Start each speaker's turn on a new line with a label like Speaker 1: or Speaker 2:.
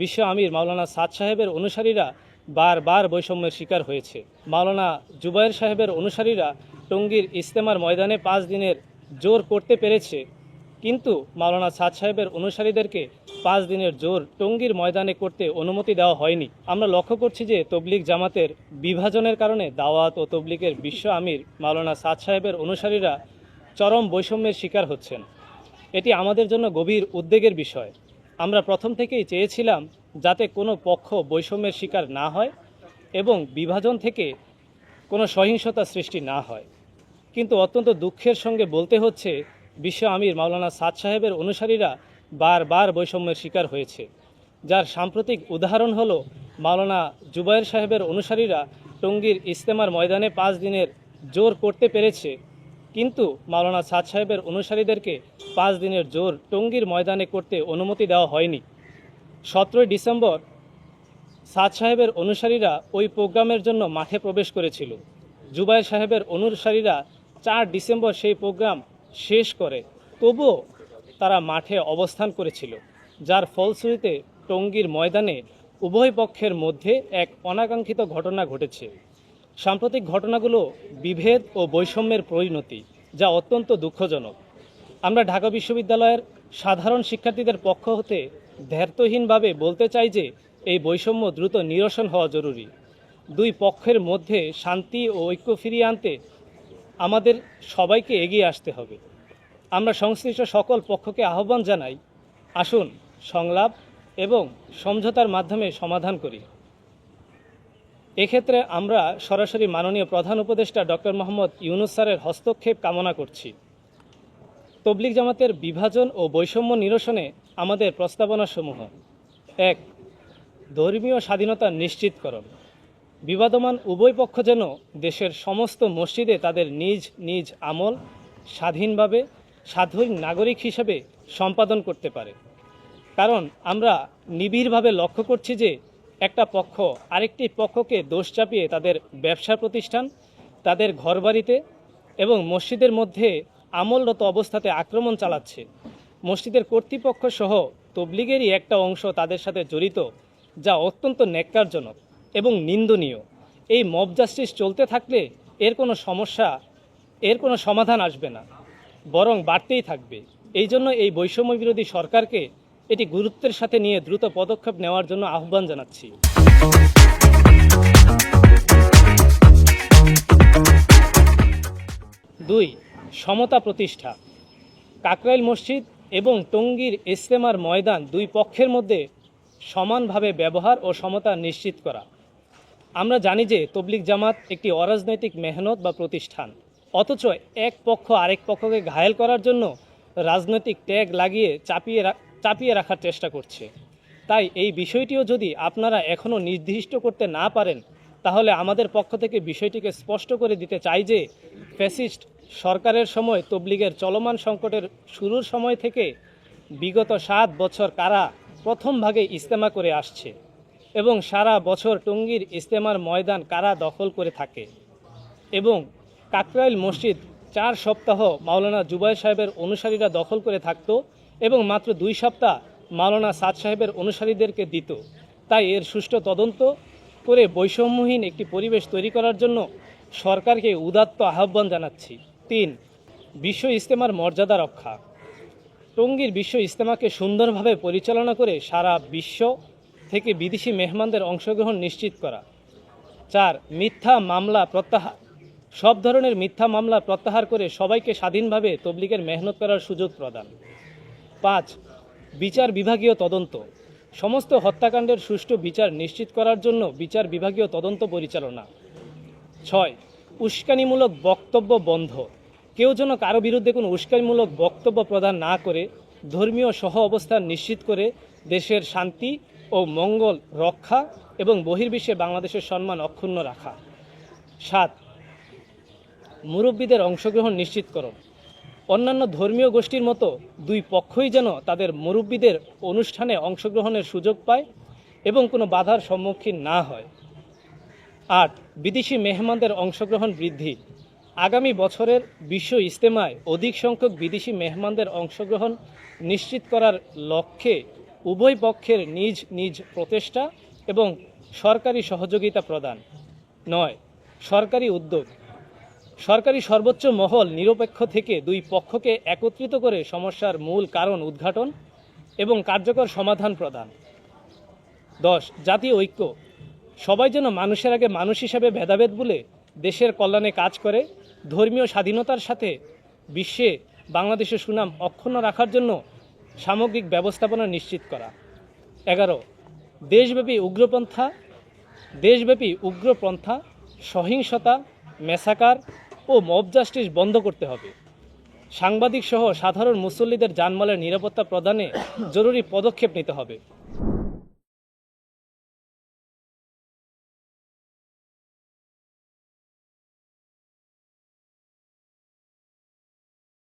Speaker 1: বিশ্ব আমির মাওলানা সাদ সাহেবের অনুসারীরা বারবার বৈষম্যের শিকার হয়েছে। মাওলানা জুবায়ের সাহেবের অনুসারীরা টঙ্গীর ইজতেমার ময়দানে 5 দিনের জোর করতে পেরেছে, কিন্তু মাওলানা সাদ সাহেবের অনুসারীদেরকে 5 দিনের জোর টঙ্গীর ময়দানে করতে অনুমতি দেওয়া হয়নি। আমরা লক্ষ্য করছি যে তবলিগ জামাতের বিভাজনের কারণে দাওয়াত ও তবলিগের বিশ্ব আমির মাওলানা সাদ সাহেবের অনুসারীরা চরম বৈষম্যের শিকার হচ্ছেন। এটি আমাদের জন্য গভীর উদ্বেগের বিষয়। আমরা প্রথম থেকেই চেয়েছিলাম যাতে কোনো পক্ষ বৈষম্যের শিকার না হয় এবং বিভাজন থেকে কোনো সহিংসতা সৃষ্টি না হয়, কিন্তু অত্যন্ত দুঃখের সঙ্গে বলতে হচ্ছে বিশ্ব আমির মাওলানা সাদ সাহেবের অনুসারীরা বারবার বৈষম্যের শিকার হয়েছে। যার সাম্প্রতিক উদাহরণ হলো মাওলানা জুবায়ের সাহেবের অনুসারীরা টঙ্গীর ইজতেমার ময়দানে 5 দিনের জোর করতে পেরেছে, কিন্তু মাওলানা সাদ সাহেবের অনুসারীদেরকে 5 দিনের জোর টঙ্গীর ময়দানে করতে অনুমতি দেওয়া হয়নি। 17 ডিসেম্বর সাদ সাহেবের অনুসারীরা ওই প্রোগ্রামের জন্য মাঠে প্রবেশ করেছিল। জুবায়ের সাহেবের অনুসারীরা 4 ডিসেম্বর সেই প্রোগ্রাম শেষ করে তবুও তারা মাঠে অবস্থান করেছিল, যার ফলশ্রুতিতে টঙ্গীর ময়দানে উভয় পক্ষের মধ্যে এক অনাকাঙ্ক্ষিত ঘটনা ঘটেছে। সাম্প্রতিক ঘটনাগুলো বিভেদ ও বৈষম্যের পরিণতি, যা অত্যন্ত দুঃখজনক। আমরা ঢাকা বিশ্ববিদ্যালয়ের সাধারণ শিক্ষার্থীদের পক্ষ হতে দ্ব্যর্থহীনভাবে বলতে চাই যে এই বৈষম্য দ্রুত নিরসন হওয়া জরুরি। দুই পক্ষের মধ্যে শান্তি ও ঐক্য ফিরিয়ে আনতে আমাদের সবাইকে এগিয়ে আসতে হবে। আমরা সংশ্লিষ্ট সকল পক্ষকে আহ্বান জানাই, আসুন সংলাপ এবং সমঝোতার মাধ্যমে সমাধান করি। এক্ষেত্রে আমরা সরাসরি মাননীয় প্রধান উপদেষ্টা ডক্টর মোহাম্মদ ইউনূস স্যারের হস্তক্ষেপ কামনা করছি। তবলিগ জামাতের বিভাজন ও বৈষম্য নিরসনে আমাদের প্রস্তাবনাসমূহ: 1. ধর্মীয় স্বাধীনতা নিশ্চিতকরণ। বিবাদমান উভয় পক্ষ যেন দেশের সমস্ত মসজিদে তাদের নিজ নিজ আমল স্বাধীনভাবে স্বাধীন নাগরিক হিসেবে সম্পাদন করতে পারে। কারণ আমরা নিবিড়ভাবে লক্ষ্য করছি যে একটা পক্ষ আরেকটি পক্ষকে দোষ চাপিয়ে তাদের ব্যবসা প্রতিষ্ঠান, তাদের ঘরবাড়িতে এবং মসজিদের মধ্যে আমলরত অবস্থাতে আক্রমণ চালাচ্ছে। মসজিদের কর্তৃপক্ষ সহ তবলিগেরই একটা অংশ তাদের সাথে জড়িত, যা অত্যন্ত ন্যাক্কারজনক এবং নিন্দনীয়। এই মব জাস্টিস চলতে থাকলে এর কোনো সমাধান আসবে না, বরং বাড়তেই থাকবে। এই জন্য এই বৈষম্য বিরোধী সরকারকে এটি গুরুত্বের সাথে নিয়ে দ্রুত পদক্ষেপ নেওয়ার জন্য আহ্বান জানাচ্ছি। 2. সমতা প্রতিষ্ঠা। কাকরাইল মসজিদ এবং টঙ্গীর ইজতেমার ময়দান দুই পক্ষের মধ্যে সমানভাবে ব্যবহার ও সমতা নিশ্চিত করা। আমরা জানি যে তবলিগ জামাত একটি অরাজনৈতিক মেহনত বা প্রতিষ্ঠান, অথচ এক পক্ষ আরেক পক্ষকে ঘায়েল করার জন্য রাজনৈতিক ট্যাগ লাগিয়ে চাপিয়ে রাখার চেষ্টা করছে। তাই এই বিষয়টিও যদি আপনারা এখনও নির্দিষ্ট করতে না পারেন, তাহলে আমাদের পক্ষ থেকে বিষয়টিকে স্পষ্ট করে দিতে চাই যে ফ্যাসিস্ট সরকারের সময় তবলিগের চলমান সংকটের শুরুর সময় থেকে বিগত 7 বছর কারা প্রথম ভাগে ইজতেমা করে আসছে এবং সারা বছর টঙ্গীর ইজতেমার ময়দান কারা দখল করে থাকে, এবং কাকরাইল মসজিদ 4 সপ্তাহ মাওলানা জুবায়ের সাহেবের অনুসারীরা দখল করে থাকত এবং মাত্র 2 সপ্তাহ মাওলানা সাদ সাহেবের অনুসারীদেরকে দিত। তাই এর সুষ্ঠু তদন্ত করে বৈষম্যহীন একটি পরিবেশ তৈরি করার জন্য সরকারকে উদাত্ত আহ্বান জানাচ্ছি। 3. বিশ্ব ইজতেমার মর্যাদা রক্ষা। টঙ্গীর বিশ্ব ইজতেমাকে সুন্দরভাবে পরিচালনা করে সারা বিশ্ব থেকে বিদেশি মেহমানদের অংশগ্রহণ নিশ্চিত করা। 4. মিথ্যা মামলা প্রত্যাহার। সব ধরনের মিথ্যা মামলা প্রত্যাহার করে সবাইকে স্বাধীনভাবে তবলিগের মেহনত করার সুযোগ প্রদান। 5. বিচার বিভাগীয় তদন্ত। সমস্ত হত্যাকাণ্ডের সুষ্ঠু বিচার নিশ্চিত করার জন্য বিচার বিভাগীয় তদন্ত পরিচালনা। 6. উস্কানিমূলক বক্তব্য বন্ধ। কেউ যেন কারো বিরুদ্ধে কোনো উস্কানিমূলক বক্তব্য প্রদান না করে ধর্মীয় সহ অবস্থান নিশ্চিত করে দেশের শান্তি ও মঙ্গল রক্ষা এবং বহির্বিশ্বে বাংলাদেশের সম্মান অক্ষুণ্ণ রাখা। 7. মুরব্বীদের অংশগ্রহণ নিশ্চিতকরণ। অন্যান্য ধর্মীয় গোষ্ঠীর মতো দুই পক্ষই যেন তাদের মুরব্বীদের অনুষ্ঠানে অংশগ্রহণের সুযোগ পায় এবং কোনো বাধার সম্মুখীন না হয়। 8. বিদেশি মেহমানদের অংশগ্রহণ বৃদ্ধি। আগামী বছরের বিশ্ব ইজতেমায় অধিক সংখ্যক বিদেশি মেহমানদের অংশগ্রহণ নিশ্চিত করার লক্ষ্যে উভয় পক্ষের নিজ নিজ প্রচেষ্টা এবং সরকারি সহযোগিতা প্রদান। 9. সরকারি উদ্যোগ। সরকারি সর্বোচ্চ মহল নিরপেক্ষ থেকে দুই পক্ষকে একত্রিত করে সমস্যার মূল কারণ উদ্ঘাটন এবং কার্যকর সমাধান প্রদান। 10. জাতীয় ঐক্য। সবাই যেন মানুষের আগে মানুষ হিসাবে ভেদাভেদ ভুলে দেশের কল্যাণে কাজ করে ধর্মীয় স্বাধীনতার সাথে বিশ্বে বাংলাদেশের সুনাম অক্ষুণ্ণ রাখার জন্য সামগ্রিক ব্যবস্থাপনা নিশ্চিত করা। 11. দেশব্যাপী উগ্রপন্থা, সহিংসতা, মেসাকার ও মব জাস্টিস বন্ধ করতে হবে। সাংবাদিক সহ সাধারণ মুসল্লিদের জানমালের নিরাপত্তা প্রদানে জরুরি পদক্ষেপ নিতে হবে।